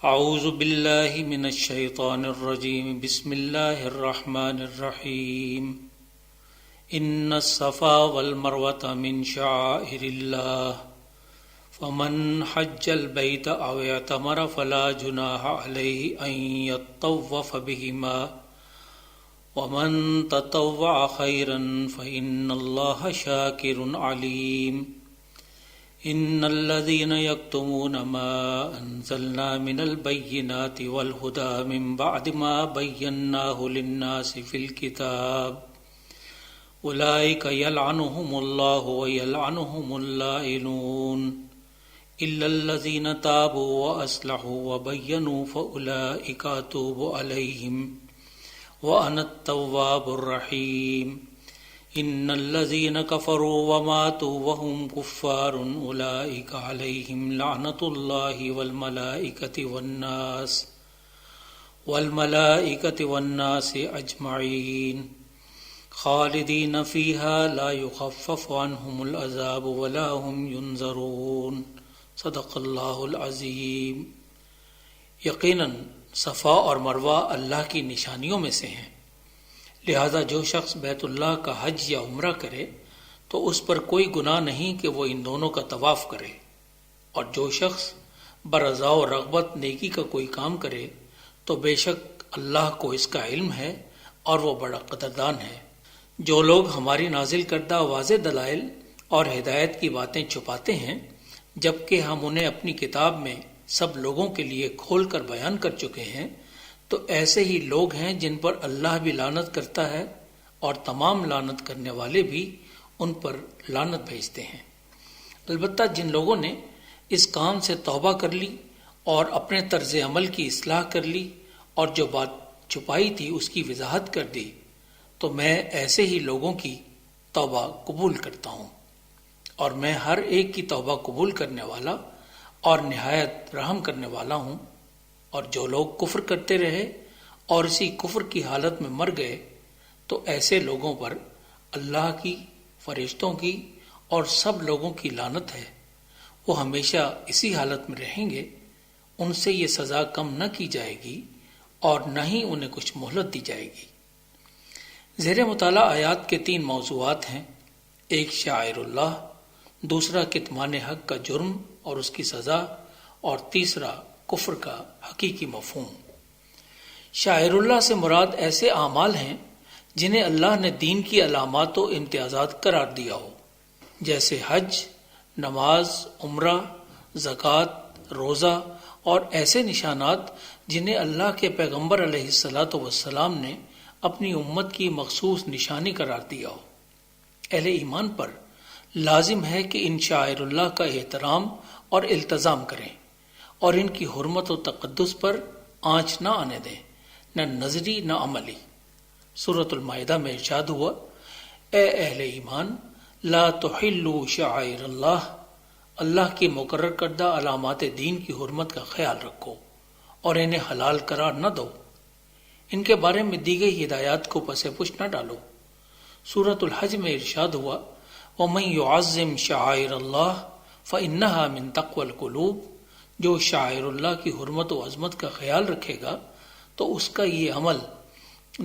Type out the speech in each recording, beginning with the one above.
اعوذ باللہ من الشیطان الرجیم بسم اللہ الرحمن الرحیم ان الصفا والمروة من شعائر اللہ فمن حج البیت او اعتمر فلا جناح علیہ ان یطوف بہما ومن تطوع خیرا فإن اللہ شاکر علیم ان الذين يكتمون ما انزلنا من البينات والهدى من بعد ما بيناه للناس في الكتاب اولئك يلعنهم الله ويلعنهم اللائنون الا الذين تابوا واصلحوا وبينوا فاولئك اتوب عليهم وانا التواب الرحيم ان الذين كفروا وماتوا وهم كفار اولئك عليهم لعنة الله والملائكة والناس اجمعين خالدين فيها لا يخفف عنهم العذاب ولا هم ينظرون صدق اللہ العظیم۔ یقیناً صفا اور مروہ اللہ کی نشانیوں میں سے ہیں، لہذا جو شخص بیت اللہ کا حج یا عمرہ کرے تو اس پر کوئی گناہ نہیں کہ وہ ان دونوں کا طواف کرے، اور جو شخص برضا و رغبت نیکی کا کوئی کام کرے تو بے شک اللہ کو اس کا علم ہے اور وہ بڑا قدردان ہے۔ جو لوگ ہماری نازل کردہ واضح دلائل اور ہدایت کی باتیں چھپاتے ہیں جبکہ ہم انہیں اپنی کتاب میں سب لوگوں کے لیے کھول کر بیان کر چکے ہیں، تو ایسے ہی لوگ ہیں جن پر اللہ بھی لعنت کرتا ہے اور تمام لعنت کرنے والے بھی ان پر لعنت بھیجتے ہیں۔ البتہ جن لوگوں نے اس کام سے توبہ کر لی اور اپنے طرز عمل کی اصلاح کر لی اور جو بات چھپائی تھی اس کی وضاحت کر دی، تو میں ایسے ہی لوگوں کی توبہ قبول کرتا ہوں، اور میں ہر ایک کی توبہ قبول کرنے والا اور نہایت رحم کرنے والا ہوں۔ اور جو لوگ کفر کرتے رہے اور اسی کفر کی حالت میں مر گئے تو ایسے لوگوں پر اللہ کی، فرشتوں کی اور سب لوگوں کی لعنت ہے، وہ ہمیشہ اسی حالت میں رہیں گے، ان سے یہ سزا کم نہ کی جائے گی اور نہ ہی انہیں کچھ مہلت دی جائے گی۔ زیر مطالعہ آیات کے 3 موضوعات ہیں، ایک شعائر اللہ، دوسرا کتمان حق کا جرم اور اس کی سزا، اور تیسرا کفر کا حقیقی مفہوم۔ شاعر اللہ سے مراد ایسے اعمال ہیں جنہیں اللہ نے دین کی علامات و امتیازات قرار دیا ہو، جیسے حج، نماز، عمرہ، زکوٰۃ، روزہ، اور ایسے نشانات جنہیں اللہ کے پیغمبر علیہ الصلاۃ والسلام نے اپنی امت کی مخصوص نشانی قرار دیا ہو۔ اہل ایمان پر لازم ہے کہ ان شاعر اللہ کا احترام اور التزام کریں اور ان کی حرمت و تقدس پر آنچ نہ آنے دیں، نہ نظری نہ عملی۔ سورۃ المائدہ میں ارشاد ہوا، اے اہل ایمان لا تحلوا شعائر اللہ، اللہ کی مقرر کردہ علامات دین کی حرمت کا خیال رکھو اور انہیں حلال قرار نہ دو، ان کے بارے میں دی گئی ہدایات کو پس پش نہ ڈالو۔ سورۃ الحج میں ارشاد ہوا، وَمَن يُعَظِّمْ شَعَائِرَ اللَّهِ فَإِنَّهَا مِن تَقْوَى الْقُلُوبِ، جو شاعر اللہ کی حرمت و عظمت کا خیال رکھے گا تو اس کا یہ عمل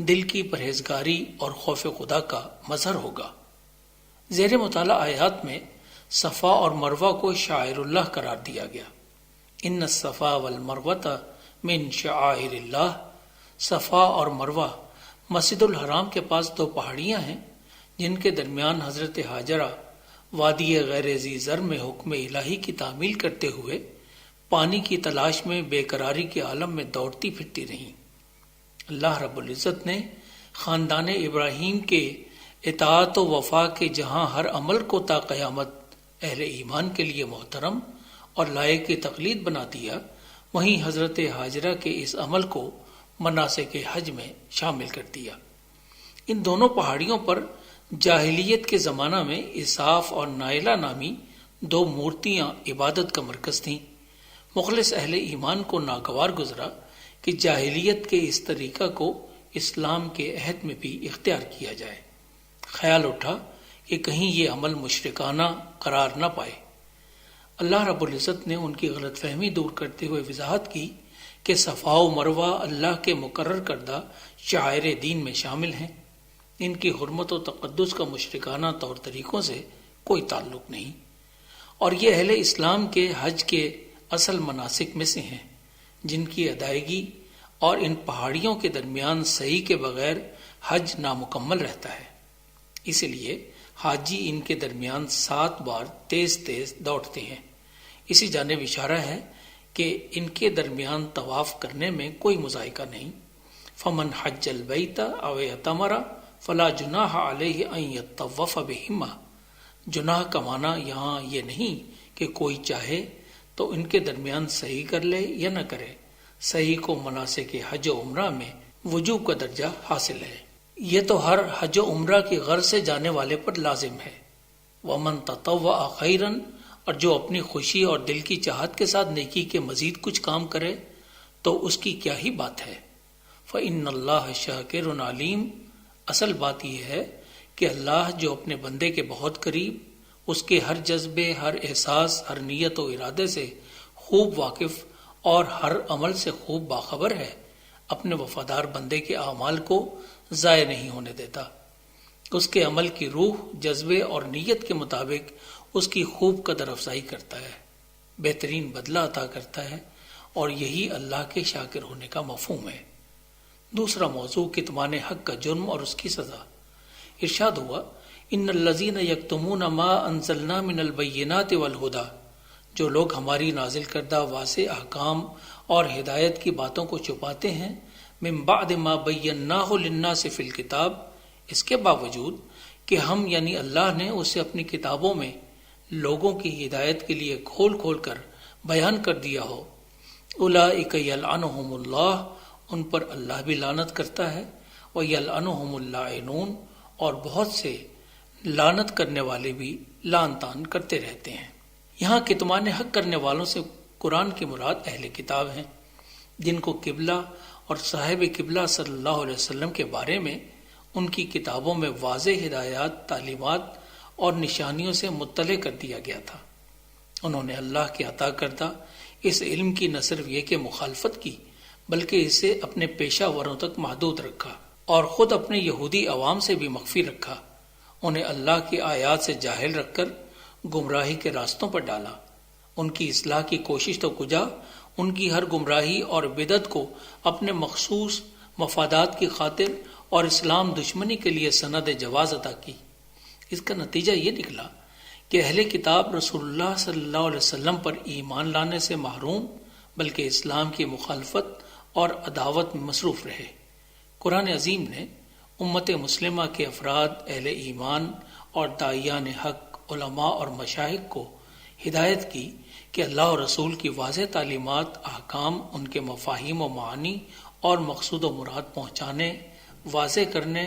دل کی پرہیزگاری اور خوف خدا کا مظہر ہوگا۔ زیر مطالعہ آیات میں صفا اور مروہ کو شاعر اللہ قرار دیا گیا۔ ان الصفا والمروہ من شعائر اللہ، صفا اور مروہ مسجد الحرام کے پاس 2 پہاڑیاں ہیں جن کے درمیان حضرت ہاجرہ وادی غیر ذی زر میں حکم الہی کی تعمیل کرتے ہوئے پانی کی تلاش میں بے قراری کے عالم میں دوڑتی پھرتی رہیں۔ اللہ رب العزت نے خاندان ابراہیم کے اطاعت و وفا کے جہاں ہر عمل کو تا قیامت اہل ایمان کے لیے محترم اور لائق تقلید بنا دیا، وہیں حضرت ہاجرہ کے اس عمل کو مناسک حج میں شامل کر دیا۔ ان دونوں پہاڑیوں پر جاہلیت کے زمانہ میں اساف اور نائلہ نامی 2 مورتیاں عبادت کا مرکز تھیں۔ مخلص اہل ایمان کو ناگوار گزرا کہ جاہلیت کے اس طریقہ کو اسلام کے عہد میں بھی اختیار کیا جائے۔ خیال اٹھا کہ کہیں یہ عمل مشرکانہ قرار نہ پائے۔ اللہ رب العزت نے ان کی غلط فہمی دور کرتے ہوئے وضاحت کی کہ صفا و مروہ اللہ کے مقرر کردہ شعائر دین میں شامل ہیں، ان کی حرمت و تقدس کا مشرکانہ طور طریقوں سے کوئی تعلق نہیں، اور یہ اہل اسلام کے حج کے اصل مناسک میں سے ہیں جن کی ادائیگی اور ان پہاڑیوں کے درمیان صحیح کے بغیر حج نامکمل رہتا ہے۔ اس لیے حاجی ان کے درمیان 7 بار تیز تیز دوڑتے ہیں۔ اسی جانب اشارہ ہے کہ ان کے درمیان طواف کرنے میں کوئی مذائقہ نہیں۔ فمن حج البیت او اعتمر فلا جناح علیہ ان یطوف بہما۔ جناح کا معنی یہاں یہ نہیں کہ کوئی چاہے تو ان کے درمیان صحیح کر لے یا نہ کرے، صحیح کو مناسک حج و عمرہ میں وجوب کا درجہ حاصل ہے، یہ تو ہر حج و عمرہ کی غرض سے جانے والے پر لازم ہے۔ ومن تطوع خیرا، اور جو اپنی خوشی اور دل کی چاہت کے ساتھ نیکی کے مزید کچھ کام کرے تو اس کی کیا ہی بات ہے۔ فإن اللہ شاکر علیم، اصل بات یہ ہے کہ اللہ جو اپنے بندے کے بہت قریب، اس کے ہر جذبے، ہر احساس، ہر نیت و ارادے سے خوب واقف اور ہر عمل سے خوب باخبر ہے، اپنے وفادار بندے کے اعمال کو ضائع نہیں ہونے دیتا۔ اس کے عمل کی روح، جذبے اور نیت کے مطابق اس کی خوب قدر افزائی کرتا ہے، بہترین بدلہ عطا کرتا ہے، اور یہی اللہ کے شاکر ہونے کا مفہوم ہے۔ دوسرا موضوع کتمان حق کا جرم اور اس کی سزا۔ ارشاد ہوا ان الذین یکتمون ما انزلنا من البینات والہدی، جو لوگ ہماری نازل کردہ واضح احکام اور ہدایت کی باتوں کو چھپاتے ہیں، من بعد ما بیناہ للناس فی الکتاب، اس کے باوجود کہ ہم یعنی اللہ نے اسے اپنی کتابوں میں لوگوں کی ہدایت کے لیے کھول کھول کر بیان کر دیا ہو، اولئک یلعنہم اللہ، ان پر اللہ بھی لعنت کرتا ہے، ویلعنہم اللاعنون، اور بہت سے لعنت کرنے والے بھی لعن طعن کرتے رہتے ہیں۔ یہاں کتمان حق کرنے والوں سے قرآن کی مراد اہل کتاب ہیں، جن کو قبلہ اور صاحب قبلہ صلی اللہ علیہ وسلم کے بارے میں ان کی کتابوں میں واضح ہدایات، تعلیمات اور نشانیوں سے مطلع کر دیا گیا تھا۔ انہوں نے اللہ کے عطا کردہ اس علم کی نہ صرف یہ کہ مخالفت کی، بلکہ اسے اپنے پیشہ وروں تک محدود رکھا اور خود اپنے یہودی عوام سے بھی مخفی رکھا، انہیں اللہ کی آیات سے جاہل رکھ کر گمراہی کے راستوں پر ڈالا۔ ان کی اصلاح کی کوشش تو کجا، ان کی ہر گمراہی اور بدعت کو اپنے مخصوص مفادات کی خاطر اور اسلام دشمنی کے لیے سند جواز عطا کی۔ اس کا نتیجہ یہ نکلا کہ اہل کتاب رسول اللہ صلی اللہ علیہ وسلم پر ایمان لانے سے محروم، بلکہ اسلام کی مخالفت اور عداوت میں مصروف رہے۔ قرآن عظیم نے امت مسلمہ کے افراد، اہل ایمان اور داعیان حق، علماء اور مشائخ کو ہدایت کی کہ اللہ اور رسول کی واضح تعلیمات، احکام، ان کے مفاہیم و معانی اور مقصود و مراد پہنچانے، واضح کرنے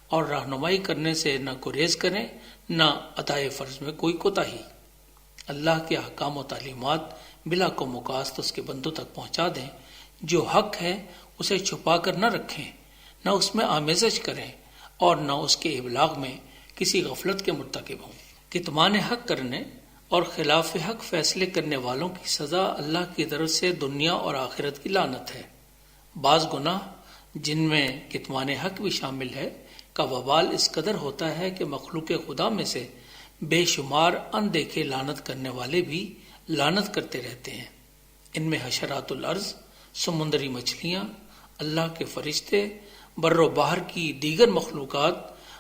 اور رہنمائی کرنے سے نہ گریز کریں، نہ ادائے فرض میں کوئی کوتاہی۔ اللہ کے احکام و تعلیمات بلا کو مقاصد اس کے بندوں تک پہنچا دیں، جو حق ہے اسے چھپا کر نہ رکھیں، نہ اس میں آمیزش کریں اور نہ اس کے ابلاغ میں کسی غفلت کے مرتکب ہوں۔ کتمان حق کرنے اور خلاف حق فیصلے کرنے والوں کی سزا اللہ کی طرف سے دنیا اور آخرت کی لعنت ہے۔ بعض گناہ جن میں کتمان حق بھی شامل ہے کا وبال اس قدر ہوتا ہے کہ مخلوق خدا میں سے بے شمار اندیکھے لعنت کرنے والے بھی لعنت کرتے رہتے ہیں۔ ان میں حشرات الارض، سمندری مچھلیاں، اللہ کے فرشتے، بر و بحر کی دیگر مخلوقات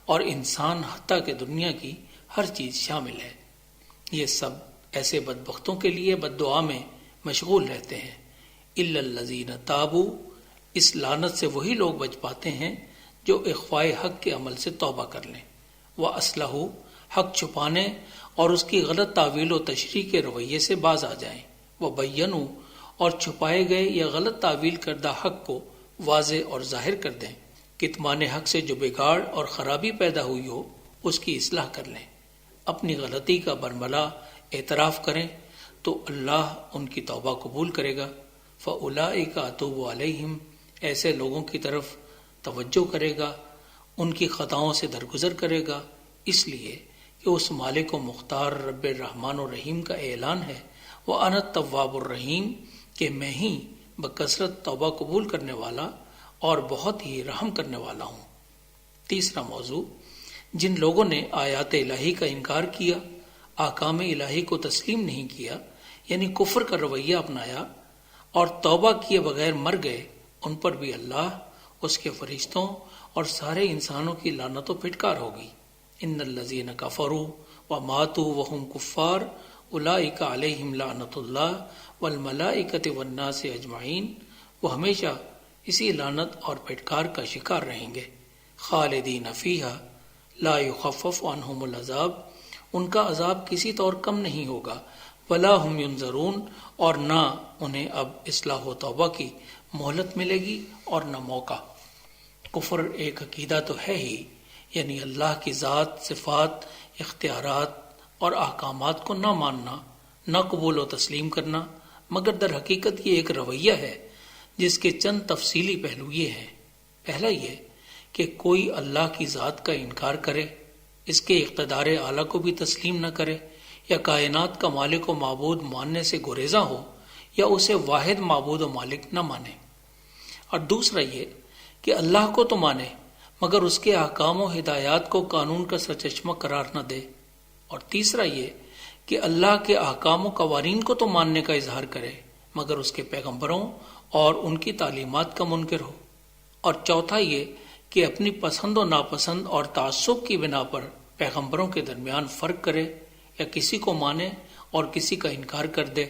اور انسان، حتیٰ کہ دنیا کی ہر چیز شامل ہے۔ یہ سب ایسے بدبختوں کے لیے بد دعا میں مشغول رہتے ہیں۔ الا الذین تابوا، اس لعنت سے وہی لوگ بچ پاتے ہیں جو اخفائے حق کے عمل سے توبہ کر لیں، وَأَصْلَحُوا، حق چھپانے اور اس کی غلط تعویل و تشریح کے رویے سے باز آ جائیں، وَبَيَّنُوا، اور چھپائے گئے یا غلط تعویل کردہ حق کو واضح اور ظاہر کر دیں۔ کتمان حق سے جو بگاڑ اور خرابی پیدا ہوئی ہو اس کی اصلاح کر لیں، اپنی غلطی کا برملا اعتراف کریں تو اللہ ان کی توبہ قبول کرے گا۔ فَأُولَئِكَ أَتُوبُ عَلَيْهِمْ، ایسے لوگوں کی طرف توجہ کرے گا، ان کی خطاؤں سے درگزر کرے گا، اس لیے کہ اس مالک و مختار رب الرحمن الرحیم کا اعلان ہے وَأَنَا التَّوَّابُ الرَّحِيمُ کہ میں ہی بکثرت توبہ قبول کرنے والا اور بہت ہی رحم کرنے والا ہوں۔ تیسرا موضوع، جن لوگوں نے آیات الہی کا انکار کیا، احکام الہی کو تسلیم نہیں کیا، یعنی کفر کا رویہ اپنایا اور توبہ کیے بغیر مر گئے، ان پر بھی اللہ، اس کے فرشتوں اور سارے انسانوں کی لعنت و پھٹکار ہوگی۔ ان الذین کفروا وماتوا وهم کفار اولئک علیہم لعنت اللہ والملائکۃ والناس اجمعین، وہ ہمیشہ اسی لعنت اور پھٹکار کا شکار رہیں گے۔ خالدین فیہا لا یخفف عنہم العذاب، ان کا عذاب کسی طور کم نہیں ہوگا، ولا هم ینظرون، اور نہ انہیں اب اصلاح و توبہ کی مہلت ملے گی اور نہ موقع۔ کفر ایک عقیدہ تو ہے ہی، یعنی اللہ کی ذات، صفات، اختیارات اور احکامات کو نہ ماننا، نہ قبول و تسلیم کرنا، مگر در حقیقت یہ ایک رویہ ہے جس کے چند تفصیلی پہلو یہ ہیں۔ پہلا یہ کہ کوئی اللہ کی ذات کا انکار کرے، اس کے اقتدار اعلیٰ کو بھی تسلیم نہ کرے، یا کائنات کا مالک و معبود ماننے سے گریزاں ہو، یا اسے واحد معبود و مالک نہ مانے۔ اور دوسرا یہ کہ اللہ کو تو مانے مگر اس کے احکام و ہدایات کو قانون کا سرچشمہ قرار نہ دے۔ اور تیسرا یہ کہ اللہ کے احکام و قوانین کو تو ماننے کا اظہار کرے مگر اس کے پیغمبروں اور ان کی تعلیمات کا منکر ہو۔ اور چوتھا یہ کہ اپنی پسند و ناپسند اور تعصب کی بنا پر پیغمبروں کے درمیان فرق کرے، یا کسی کو مانے اور کسی کا انکار کر دے۔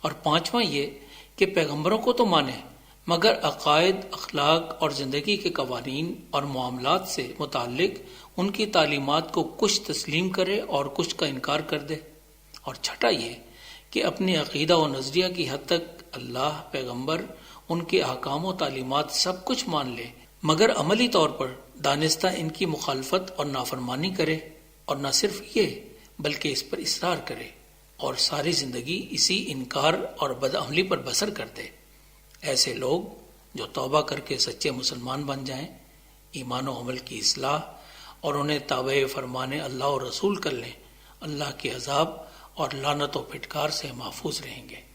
اور پانچواں یہ کہ پیغمبروں کو تو مانے مگر عقائد، اخلاق اور زندگی کے قوانین اور معاملات سے متعلق ان کی تعلیمات کو کچھ تسلیم کرے اور کچھ کا انکار کر دے۔ اور چھٹا یہ کہ اپنے عقیدہ و نظریہ کی حد تک اللہ، پیغمبر، ان کے احکام و تعلیمات سب کچھ مان لے مگر عملی طور پر دانستہ ان کی مخالفت اور نافرمانی کرے، اور نہ صرف یہ بلکہ اس پر اصرار کرے اور ساری زندگی اسی انکار اور بدعملی پر بسر کر دے۔ ایسے لوگ جو توبہ کر کے سچے مسلمان بن جائیں، ایمان و عمل کی اصلاح اور انہیں تابع فرمان اللہ اور رسول کر لیں، اللہ کے عذاب اور لعنت و پھٹکار سے محفوظ رہیں گے۔